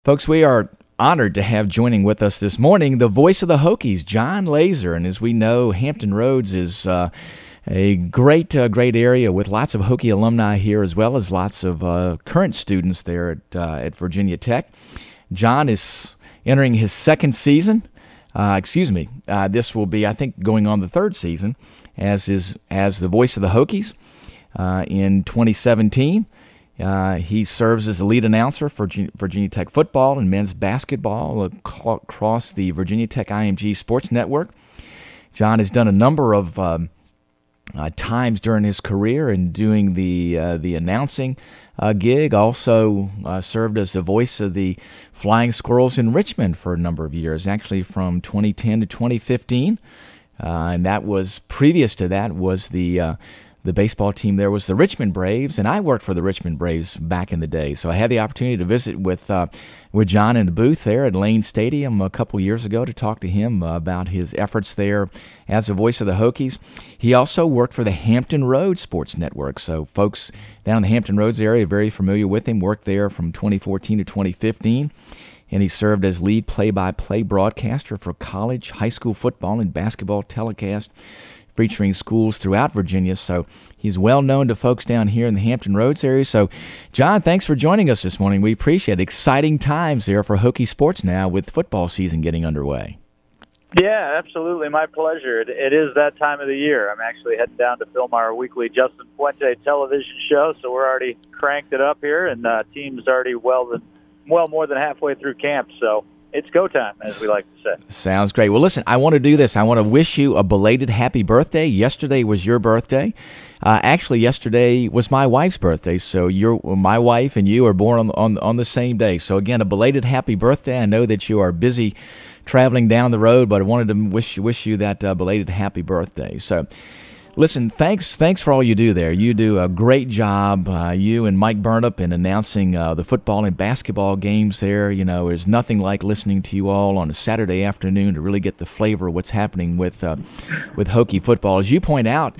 Folks, we are honored to have joining with us this morning the voice of the Hokies, John Laaser. And as we know, Hampton Roads is a great area with lots of Hokie alumni here, as well as lots of current students there at Virginia Tech. John is entering his second season. This will be, I think, going on the third season as the voice of the Hokies in 2017. He serves as the lead announcer for Virginia Tech football and men's basketball across the Virginia Tech IMG Sports Network. John has done a number of times during his career in doing the announcing gig. Also served as the voice of the Flying Squirrels in Richmond for a number of years, actually from 2010 to 2015. And that was, previous to that, was the baseball team there was the Richmond Braves, and I worked for the Richmond Braves back in the day. So I had the opportunity to visit with John in the booth there at Lane Stadium a couple years ago to talk to him about his efforts there as the voice of the Hokies. He also worked for the Hampton Roads Sports Network. So folks down in the Hampton Roads area are very familiar with him, worked there from 2014 to 2015. And he served as lead play-by-play broadcaster for college, high school football, and basketball telecast, featuring schools throughout Virginia. So he's well known to folks down here in the Hampton Roads area. So, John, thanks for joining us this morning. We appreciate it. Exciting times there for Hokie sports now with football season getting underway. Yeah, absolutely. My pleasure. It is that time of the year. I'm actually heading down to film our weekly Justin Fuente television show, so we're already cranked it up here, and team's already well more than halfway through camp. So it's go time, as we like to say. Sounds great. Well, listen, I want to do this. I want to wish you a belated happy birthday. Yesterday was your birthday. Actually, yesterday was my wife's birthday, so my wife and you are born on the same day. So, again, a belated happy birthday. I know that you are busy traveling down the road, but I wanted to wish you that belated happy birthday. So, listen, thanks for all you do there. You do a great job, you and Mike Burnup, in announcing the football and basketball games there. You know, there's nothing like listening to you all on a Saturday afternoon to really get the flavor of what's happening with Hokie football. As you point out,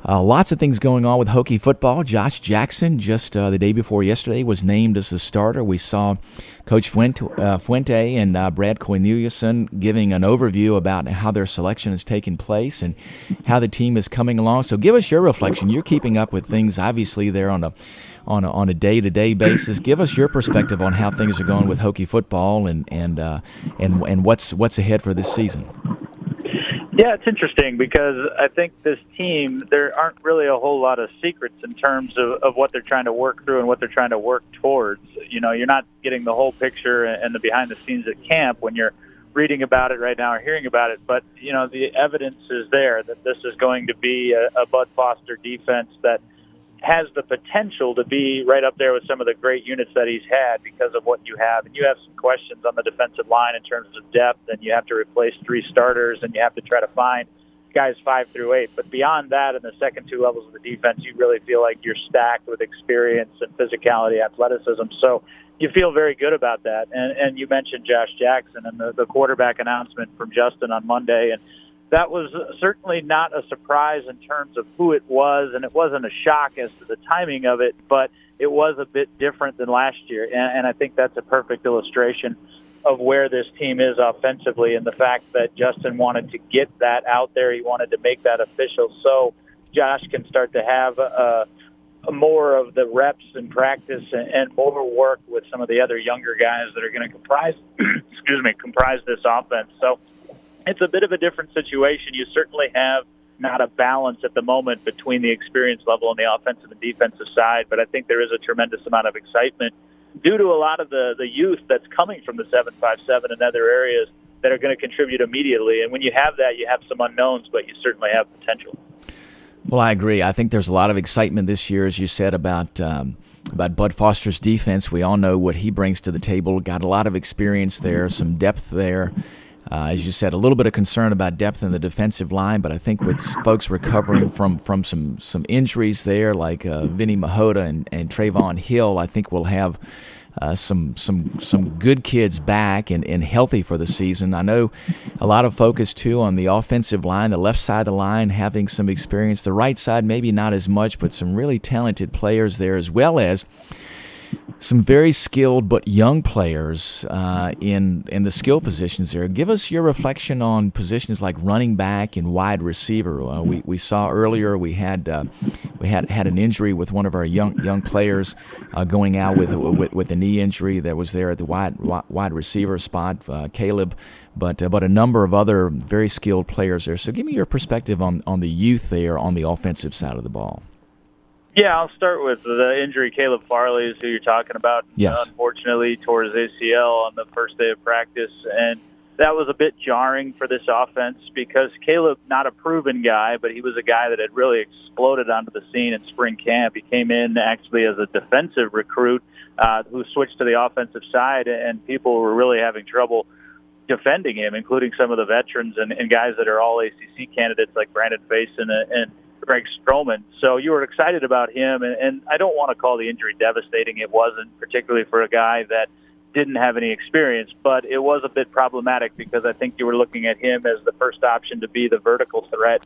lots of things going on with Hokie football. Josh Jackson, just the day before yesterday, was named as the starter. We saw Coach Fuente and Brad Corneliuson giving an overview about how their selection has taken place and how the team is coming along. So give us your reflection. You're keeping up with things, obviously, there on a day-to-day basis. Give us your perspective on how things are going with Hokie football and what's ahead for this season. Yeah, it's interesting because I think this team, there aren't really a whole lot of secrets in terms of what they're trying to work through and what they're trying to work towards. You know, you're not getting the whole picture and the behind the scenes at camp when you're reading about it right now or hearing about it. But, you know, the evidence is there that this is going to be a Bud Foster defense that has the potential to be right up there with some of the great units that he's had because of what you have. And you have some questions on the defensive line in terms of depth, and you have to replace 3 starters, and you have to try to find guys 5 through 8. But beyond that, in the second 2 levels of the defense, you really feel like you're stacked with experience and physicality, athleticism. So you feel very good about that. And you mentioned Josh Jackson and the quarterback announcement from Justin on Monday, and that was certainly not a surprise in terms of who it was, and it wasn't a shock as to the timing of it, but it was a bit different than last year. And I think that's a perfect illustration of where this team is offensively and the fact that Justin wanted to get that out there. He wanted to make that official so Josh can start to have more of the reps and practice and more work with some of the other younger guys that are going to comprise this offense. So it's a bit of a different situation. You certainly have not a balance at the moment between the experience level on the offensive and defensive side, but I think there is a tremendous amount of excitement due to a lot of the youth that's coming from the 757 and other areas that are going to contribute immediately. And when you have that, you have some unknowns, but you certainly have potential. Well, I agree. I think there's a lot of excitement this year, as you said, about Bud Foster's defense. We all know what he brings to the table. Got a lot of experience there, some depth there. As you said, a little bit of concern about depth in the defensive line, but I think with folks recovering from some injuries there, like Vinny Mahota and Trayvon Hill, I think we'll have some good kids back and healthy for the season. I know a lot of focus, too, on the offensive line, the left side of the line having some experience. The right side, maybe not as much, but some really talented players there, as well as some very skilled but young players in the skill positions there. Give us your reflection on positions like running back and wide receiver. We saw earlier we had an injury with one of our young players going out with a knee injury that was there at the wide receiver spot, Caleb, but a number of other very skilled players there. So give me your perspective on the youth there on the offensive side of the ball. Yeah, I'll start with the injury. Caleb Farley is who you're talking about. Yes. Unfortunately, tore his ACL on the first day of practice, and that was a bit jarring for this offense because Caleb, not a proven guy, but he was a guy that had really exploded onto the scene in spring camp. He came in actually as a defensive recruit who switched to the offensive side, and people were really having trouble defending him, including some of the veterans and guys that are all ACC candidates like Brandon Faison and Greg Stroman. So you were excited about him, and I don't want to call the injury devastating. It wasn't, particularly for a guy that didn't have any experience, but it was a bit problematic because I think you were looking at him as the first option to be the vertical threat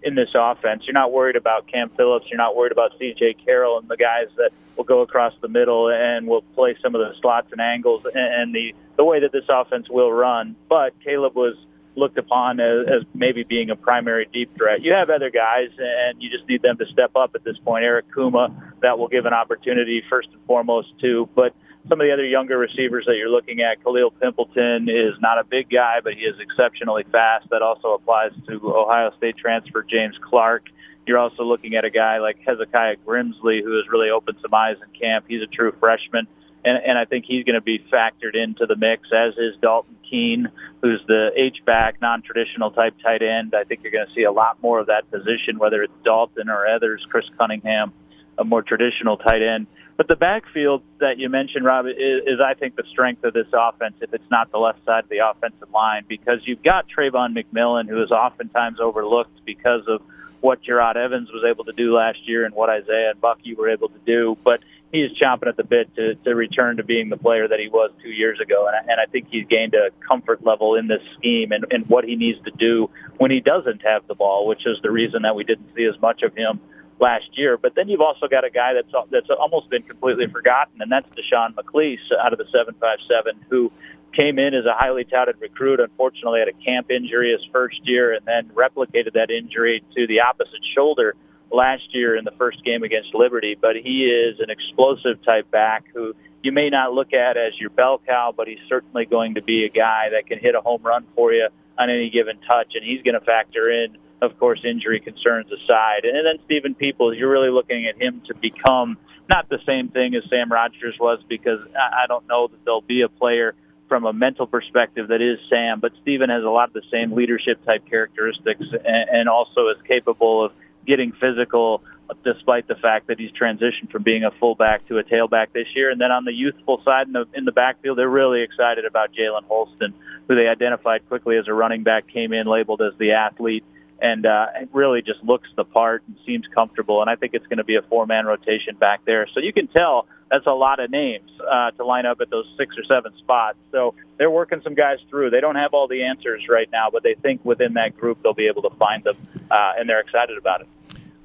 in this offense. You're not worried about Cam Phillips. You're not worried about C.J. Carroll and the guys that will go across the middle and will play some of the slots and angles and the way that this offense will run. But Caleb was looked upon as maybe being a primary deep threat. You have other guys, and you just need them to step up at this point. Eric Kuma, that will give an opportunity first and foremost too. But some of the other younger receivers that you're looking at, Khalil Pimpleton is not a big guy, but he is exceptionally fast. That also applies to Ohio State transfer James Clark. You're also looking at a guy like Hezekiah Grimsley, who has really opened some eyes in camp. He's a true freshman. And I think he's going to be factored into the mix, as is Dalton Keene, who's the H-back, non-traditional type tight end. I think you're going to see a lot more of that position, whether it's Dalton or others, Chris Cunningham, a more traditional tight end. But the backfield that you mentioned, Rob, is I think, the strength of this offense, if it's not the left side of the offensive line, because you've got Trayvon McMillan, who is oftentimes overlooked because of what Gerard Evans was able to do last year and what Isaiah and Bucky were able to do. But he is chomping at the bit to return to being the player that he was 2 years ago. And I think he's gained a comfort level in this scheme and what he needs to do when he doesn't have the ball, which is the reason that we didn't see as much of him last year. But then you've also got a guy that's almost been completely forgotten, and that's Deshaun McLeese out of the 757, who came in as a highly touted recruit, unfortunately had a camp injury his first year and then replicated that injury to the opposite shoulder last year in the first game against Liberty. But he is an explosive type back who you may not look at as your bell cow, but he's certainly going to be a guy that can hit a home run for you on any given touch, and he's going to factor in, of course, injury concerns aside. And then Stephen Peoples, you're really looking at him to become not the same thing as Sam Rogers was, because I don't know that there'll be a player from a mental perspective that is Sam, but Stephen has a lot of the same leadership type characteristics and also is capable of getting physical, despite the fact that he's transitioned from being a fullback to a tailback this year. And then on the youthful side in the backfield, they're really excited about Jalen Holston, who they identified quickly as a running back, came in labeled as the athlete, and really just looks the part and seems comfortable. And I think it's going to be a four-man rotation back there. So you can tell that's a lot of names to line up at those 6 or 7 spots. So they're working some guys through. They don't have all the answers right now, but they think within that group they'll be able to find them, and they're excited about it.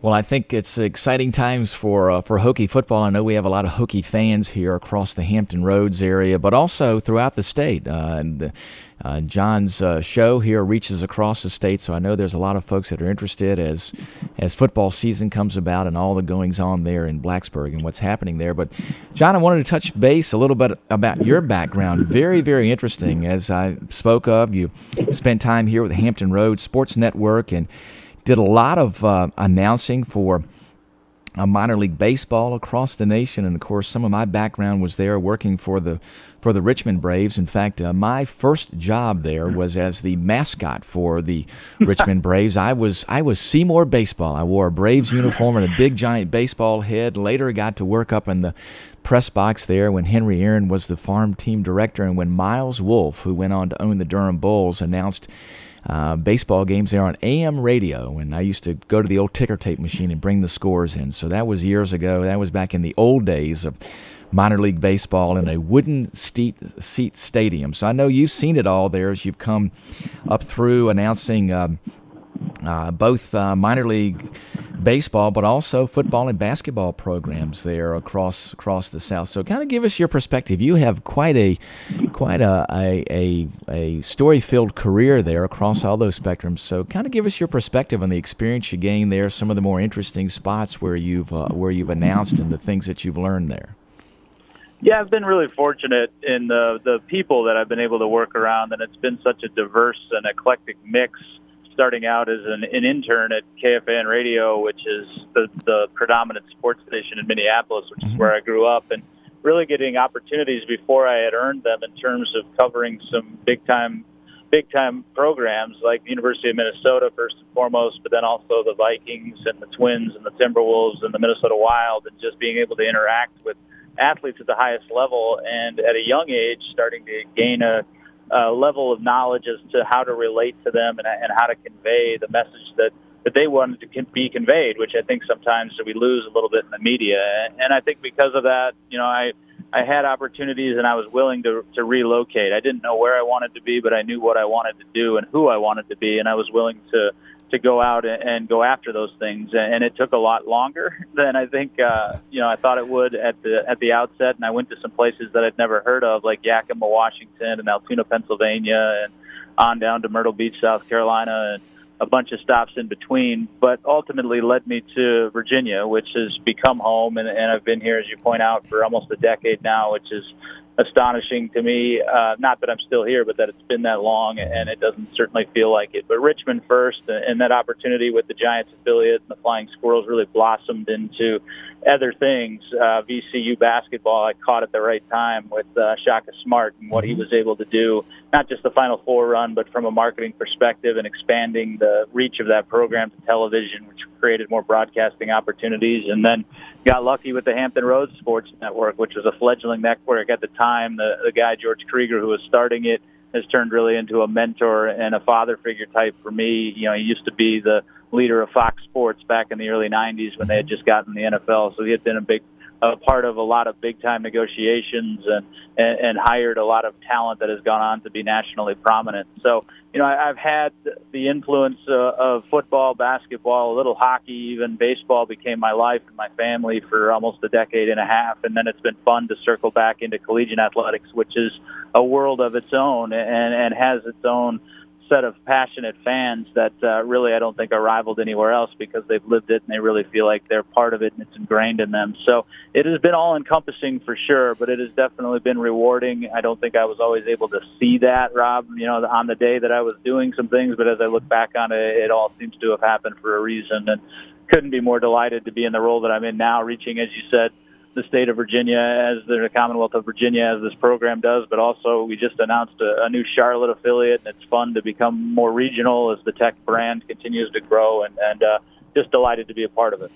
Well, I think it's exciting times for Hokie football. I know we have a lot of Hokie fans here across the Hampton Roads area, but also throughout the state. John's show here reaches across the state, so I know there's a lot of folks that are interested as football season comes about and all the goings-on there in Blacksburg and what's happening there. But, John, I wanted to touch base a little bit about your background. Very, very interesting. As I spoke of, you spent time here with the Hampton Roads Sports Network and did a lot of announcing for minor league baseball across the nation, and of course some of my background was there working for the Richmond Braves. In fact, my first job there was as the mascot for the Richmond Braves. I was Seymour Baseball. I wore a Braves uniform and a big giant baseball head. Later got to work up in the press box there when Henry Aaron was the farm team director, and when Miles Wolff, who went on to own the Durham Bulls, announced baseball games there on AM radio, and I used to go to the old ticker tape machine and bring the scores in. So that was years ago. That was back in the old days of minor league baseball in a wooden seat stadium. So I know you've seen it all there as you've come up through announcing both minor league baseball, but also football and basketball programs there across the South. So, kind of give us your perspective. You have quite a story-filled career there across all those spectrums. So, kind of give us your perspective on the experience you gained there, some of the more interesting spots where you've announced, and the things that you've learned there. Yeah, I've been really fortunate in the people that I've been able to work around, and it's been such a diverse and eclectic mix. Starting out as an intern at KFAN Radio, which is the predominant sports station in Minneapolis, which is where I grew up, and really getting opportunities before I had earned them in terms of covering some big time programs like the University of Minnesota first and foremost, but then also the Vikings and the Twins and the Timberwolves and the Minnesota Wild, and just being able to interact with athletes at the highest level, and at a young age starting to gain a level of knowledge as to how to relate to them and how to convey the message that they wanted to be conveyed, which I think sometimes we lose a little bit in the media. And I think because of that, I had opportunities and I was willing to relocate. I didn't know where I wanted to be, but I knew what I wanted to do and who I wanted to be, and I was willing to go out and go after those things. And it took a lot longer than I think I thought it would at the outset. And I went to some places that I'd never heard of, like Yakima, Washington, and Altoona, Pennsylvania, and on down to Myrtle Beach, South Carolina, and a bunch of stops in between. But ultimately led me to Virginia, which has become home, and I've been here, as you point out, for almost a decade now, which is astonishing to me. Not that I'm still here, but that it's been that long, and it doesn't certainly feel like it. But Richmond first, and that opportunity with the Giants affiliate and the Flying Squirrels really blossomed into other things. VCU basketball, I caught at the right time with Shaka Smart and what he was able to do, not just the Final Four run, but from a marketing perspective and expanding the reach of that program to television, which created more broadcasting opportunities. And then got lucky with the Hampton Roads Sports Network, which was a fledgling network at the time. The guy, George Krieger, who was starting it, has turned really into a mentor and a father figure type for me. He used to be the leader of Fox Sports back in the early 90s when they had just gotten the NFL. So he had been a part of a lot of big-time negotiations and hired a lot of talent that has gone on to be nationally prominent. So, I've had the influence of football, basketball, a little hockey, even baseball became my life and my family for almost a decade and a half. And then it's been fun to circle back into collegiate athletics, which is a world of its own and has its own set of passionate fans that really I don't think are rivaled anywhere else, because they've lived it and they really feel like they're part of it and it's ingrained in them. So it has been all-encompassing for sure, but it has definitely been rewarding. I don't think I was always able to see that, Rob, on the day that I was doing some things, but as I look back on it, it all seems to have happened for a reason, and couldn't be more delighted to be in the role that I'm in now, reaching, as you said, the state of Virginia, as the Commonwealth of Virginia, as this program does, but also we just announced a new Charlotte affiliate, and it's fun to become more regional as the Tech brand continues to grow, and just delighted to be a part of it.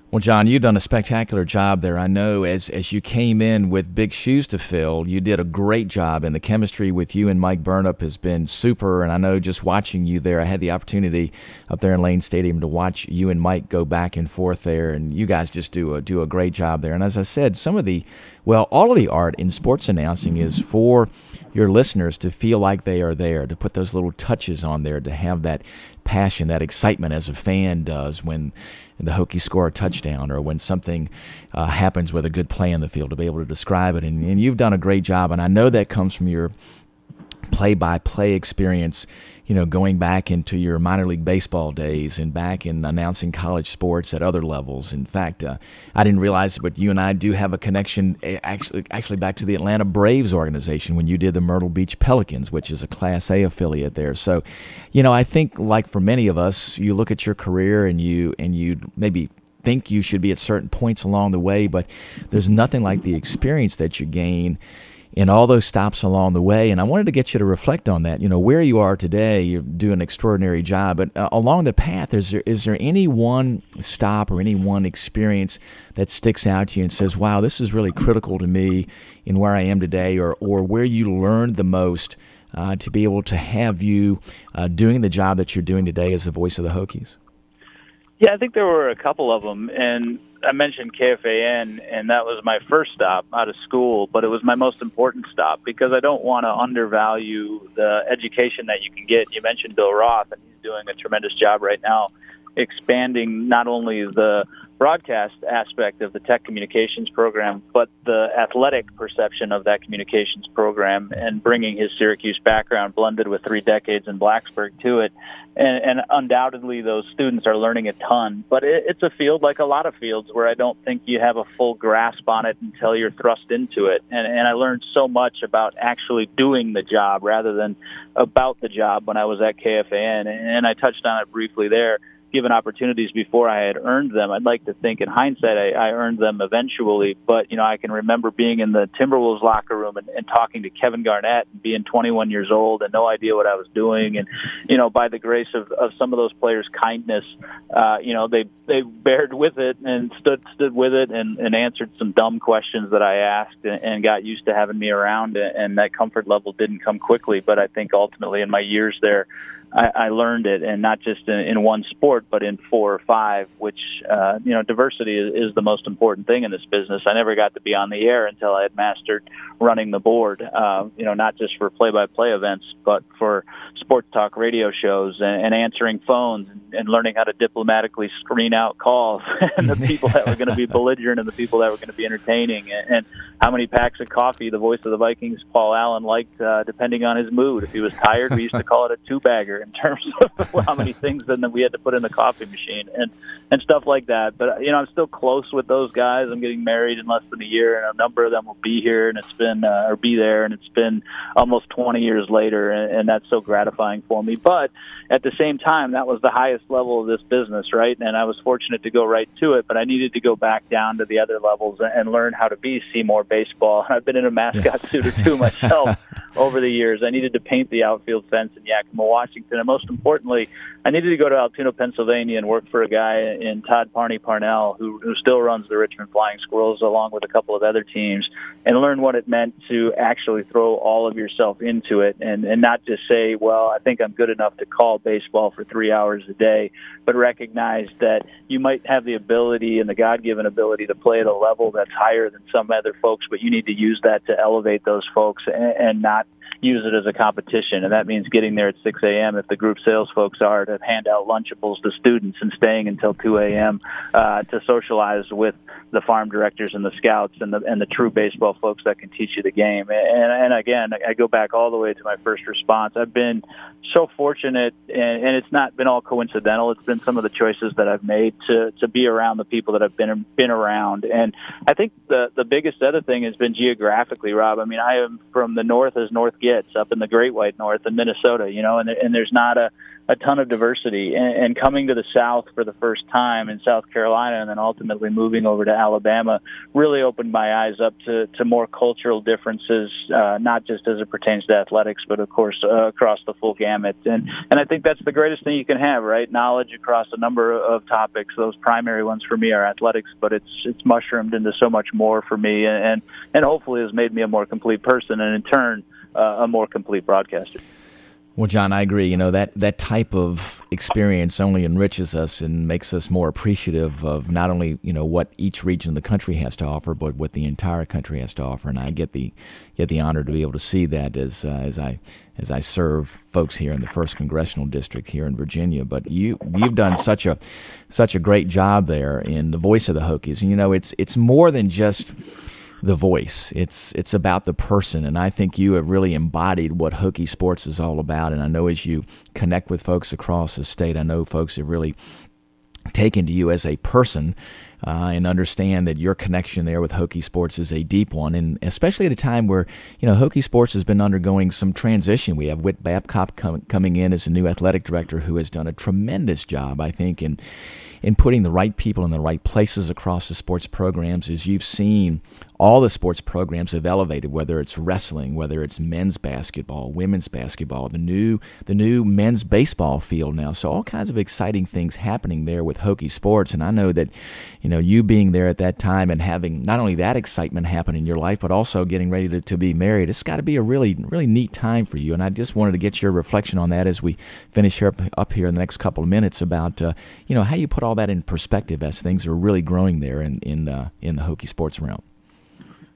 Well, John, you've done a spectacular job there. I know as you came in with big shoes to fill, you did a great job, and the chemistry with you and Mike Burnop has been super. And I know just watching you there, I had the opportunity up there in Lane Stadium to watch you and Mike go back and forth there, and you guys just do a great job there. And as I said, all of the art in sports announcing is for your listeners to feel like they are there, to put those little touches on there, to have that passion, that excitement as a fan does when the Hokies score a touchdown or when something happens with a good play in the field, to be able to describe it. And you've done a great job, and I know that comes from your play-by-play experience, going back into your minor league baseball days and back in announcing college sports at other levels. In fact, I didn't realize it, but you and I do have a connection actually back to the Atlanta Braves organization when you did the Myrtle Beach Pelicans, which is a Class A affiliate there. So, I think, like for many of us, you look at your career and you maybe think you should be at certain points along the way, but there's nothing like the experience that you gain in all those stops along the way. And I wanted to get you to reflect on that. Where you are today, you're doing an extraordinary job, but along the path, is there any one stop or any one experience that sticks out to you and says, wow, this is really critical to me in where I am today, or where you learned the most to be able to have you doing the job that you're doing today as the voice of the Hokies? Yeah, I think there were a couple of them, and I mentioned KFAN, and that was my first stop out of school, but it was my most important stop because I don't want to undervalue the education that you can get. You mentioned Bill Roth, and he's doing a tremendous job right now expanding not only the broadcast aspect of the tech communications program, but the athletic perception of that communications program, and bringing his Syracuse background blended with 3 decades in Blacksburg to it. And undoubtedly, those students are learning a ton. But it's a field like a lot of fields where I don't think you have a full grasp on it until you're thrust into it. And I learned so much about actually doing the job rather than about the job when I was at KFAN. And I touched on it briefly there. Given opportunities before I had earned them, I'd like to think in hindsight I earned them eventually. But, I can remember being in the Timberwolves locker room and talking to Kevin Garnett and being 21 years old and no idea what I was doing. And, by the grace of some of those players' kindness, they bared with it and stood with it and answered some dumb questions that I asked and got used to having me around. And that comfort level didn't come quickly. But I think ultimately in my years there, I learned it, and not just in one sport, but in 4 or 5, which, diversity is the most important thing in this business. I never got to be on the air until I had mastered running the board, not just for play-by-play events, but for sports talk radio shows and answering phones and learning how to diplomatically screen out calls and the people that were going to be belligerent and the people that were going to be entertaining, and how many packs of coffee the voice of the Vikings, Paul Allen, liked depending on his mood. If he was tired, we used to call it a 2-bagger in terms of how many things then that we had to put in the coffee machine and stuff like that. But, I'm still close with those guys. I'm getting married in less than a year, and a number of them will be here, and it's been, or be there, and it's been almost 20 years later, and that's so gratifying for me. But at the same time, that was the highest level of this business, right? And I was fortunate to go right to it, but I needed to go back down to the other levels and learn how to be Seymour baseball. I've been in a mascot suit or two myself over the years. I needed to paint the outfield fence in Yakima, Washington, and most importantly, I needed to go to Altoona, Pennsylvania, and work for a guy in Todd Parney-Parnell who still runs the Richmond Flying Squirrels along with a couple of other teams, and learn what it meant to actually throw all of yourself into it and not just say, well, I think I'm good enough to call baseball for 3 hours a day, but recognize that you might have the ability and the God-given ability to play at a level that's higher than some other folks, but you need to use that to elevate those folks and not use it as a competition. And that means getting there at 6 a.m. if the group sales folks are, to hand out Lunchables to students, and staying until 2 a.m. To socialize with the farm directors and the scouts and the true baseball folks that can teach you the game. And again, I go back all the way to my first response. I've been so fortunate, and it's not been all coincidental. It's been some of the choices that I've made to be around the people that I've been around. And I think the biggest other thing has been geographically, Rob. I mean, I am from the north as north gets, up in the Great White North in Minnesota, and there's not a ton of diversity. And coming to the South for the first time in South Carolina and then ultimately moving over to Alabama really opened my eyes up to more cultural differences, not just as it pertains to athletics, but of course across the full gamut. And I think that's the greatest thing you can have, right? Knowledge across a number of topics. Those primary ones for me are athletics, but it's mushroomed into so much more for me, and hopefully has made me a more complete person, and in turn a more complete broadcaster. Well, John, I agree. That type of experience only enriches us and makes us more appreciative of not only, what each region of the country has to offer, but what the entire country has to offer. And I get the honor to be able to see that as I serve folks here in the 1st Congressional District here in Virginia. But you've done such a great job there in the voice of the Hokies. And it's more than just the voice. It's about the person, and I think you have really embodied what Hokie sports is all about. And I know as you connect with folks across the state, I know folks have really taken to you as a person and understand that your connection there with Hokie sports is a deep one, and especially at a time where Hokie sports has been undergoing some transition. We have Whit Babcock coming in as a new athletic director who has done a tremendous job, I think, in putting the right people in the right places across the sports programs. As you've seen, all the sports programs have elevated, whether it's wrestling, whether it's men's basketball, women's basketball, the new men's baseball field now. So all kinds of exciting things happening there with Hokie sports. And I know that, you being there at that time and having not only that excitement happen in your life, but also getting ready to be married, it's got to be a really, really neat time for you. And I just wanted to get your reflection on that as we finish up here in the next couple of minutes about, how you put all that in perspective as things are really growing there in the Hokie sports realm.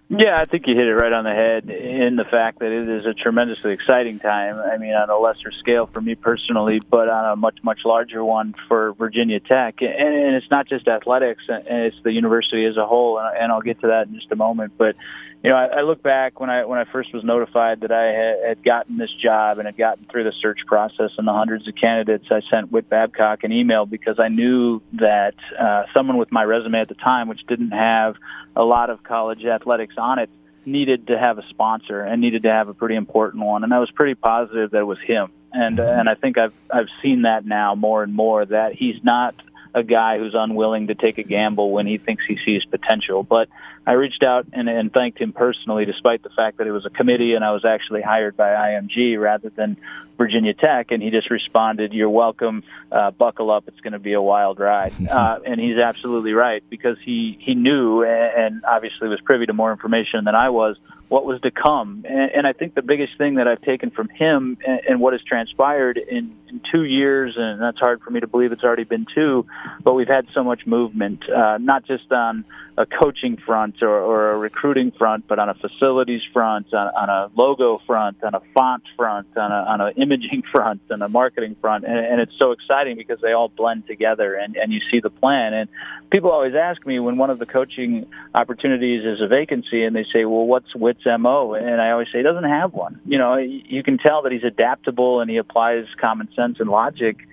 Yeah, I think you hit it right on the head in the fact that it is a tremendously exciting time. I mean, on a lesser scale for me personally, but on a much, much larger one for Virginia Tech. And it's not just athletics, and it's the university as a whole, and I'll get to that in just a moment. But, you know, I look back when I first was notified that I had gotten this job and had gotten through the search process and the hundreds of candidates, I sent Whit Babcock an email because I knew that someone with my resume at the time, which didn't have a lot of college athletics on it, needed to have a sponsor and needed to have a pretty important one. And I was pretty positive that it was him. And I think I've seen that now more and more, that he's not a guy who's unwilling to take a gamble when he thinks he sees potential. But I reached out and thanked him personally, despite the fact that it was a committee and I was actually hired by IMG rather than Virginia Tech, and he just responded, "You're welcome, buckle up, it's going to be a wild ride." And he's absolutely right, because he knew and obviously was privy to more information than I was, what was to come. And I think the biggest thing that I've taken from him and what has transpired in 2 years, and that's hard for me to believe it's already been 2, but we've had so much movement, not just on a coaching front or a recruiting front, but on a facilities front, on a logo front, on a font front, on a imaging front, and a marketing front. And it's so exciting because they all blend together and you see the plan. And people always ask me when one of the coaching opportunities is a vacancy and they say, well, what's Witt's MO? And I always say he doesn't have one. You know, you can tell that he's adaptable and he applies common sense and logic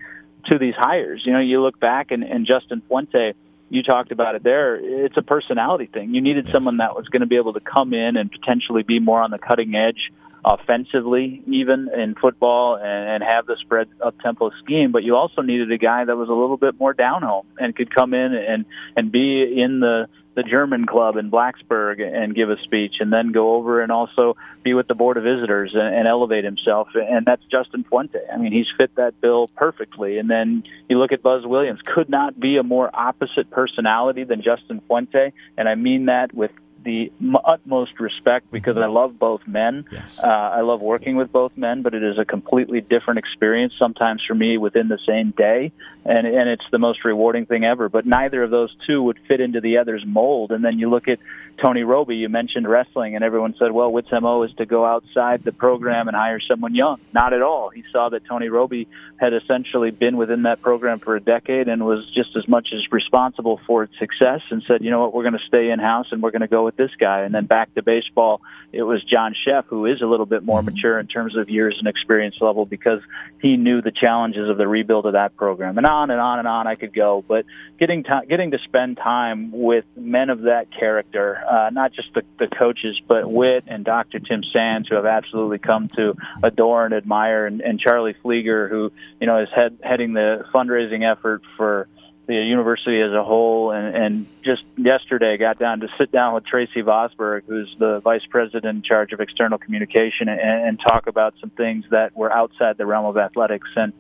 to these hires. You know, you look back and Justin Fuente, you talked about it there. It's a personality thing. You needed someone that was going to be able to come in and potentially be more on the cutting edge offensively, even in football, and have the spread up-tempo scheme. But you also needed a guy that was a little bit more down-home and could come in and be in the German club in Blacksburg and give a speech, and then go over and also be with the Board of Visitors and elevate himself. And that's Justin Fuente. I mean, he's fit that bill perfectly. And then you look at Buzz Williams. Could not be a more opposite personality than Justin Fuente, and I mean that with the utmost respect, because I love both men. Yes. I love working with both men, but it is a completely different experience sometimes for me within the same day, and it's the most rewarding thing ever. But neither of those two would fit into the other's mold. And then you look at Tony Roby. You mentioned wrestling, and everyone said, well, Witt's MO is to go outside the program and hire someone young. Not at all. He saw that Tony Roby had essentially been within that program for a decade and was just as much as responsible for its success, and said, you know what, we're going to stay in-house and we're going to go with this guy. And then back to baseball, it was John Sheff, who is a little bit more mature in terms of years and experience level, because he knew the challenges of the rebuild of that program. And on and on and on I could go. But getting to spend time with men of that character, not just the coaches, but Witt and Dr. Tim Sands, who have absolutely come to adore and admire, and Charlie Flieger, who, you know, is heading the fundraising effort for the university as a whole, and just yesterday got down to sit down with Tracy Vosberg, who's the vice president in charge of external communication, and talk about some things that were outside the realm of athletics. And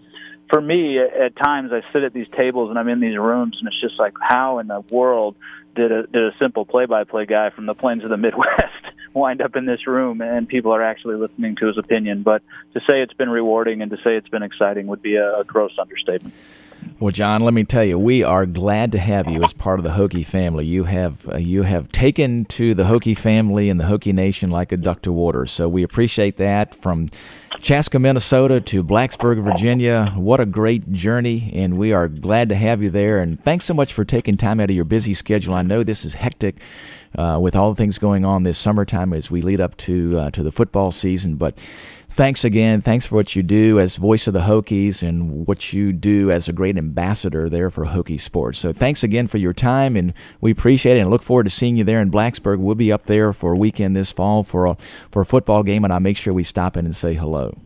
for me, at times I sit at these tables and I'm in these rooms, and it's just like, how in the world did a simple play-by-play guy from the plains of the Midwest wind up in this room, and people are actually listening to his opinion? But to say it's been rewarding and to say it's been exciting would be a gross understatement. Well, John, let me tell you, we are glad to have you as part of the Hokie family. You have taken to the Hokie family and the Hokie Nation like a duck to water, so we appreciate that. From Chaska, Minnesota to Blacksburg, Virginia, what a great journey, and we are glad to have you there. And thanks so much for taking time out of your busy schedule. I know this is hectic with all the things going on this summertime as we lead up to the football season, but thanks again. Thanks for what you do as voice of the Hokies and what you do as a great ambassador there for Hokie sports. So thanks again for your time, and we appreciate it and look forward to seeing you there in Blacksburg. We'll be up there for a weekend this fall for a football game, and I'll make sure we stop in and say hello.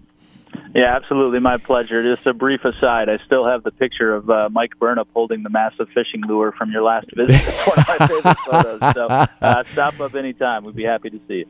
Yeah, absolutely. My pleasure. Just a brief aside, I still have the picture of Mike Burnup holding the massive fishing lure from your last visit. It's one of my favorite photos. So stop up anytime. We'd be happy to see you.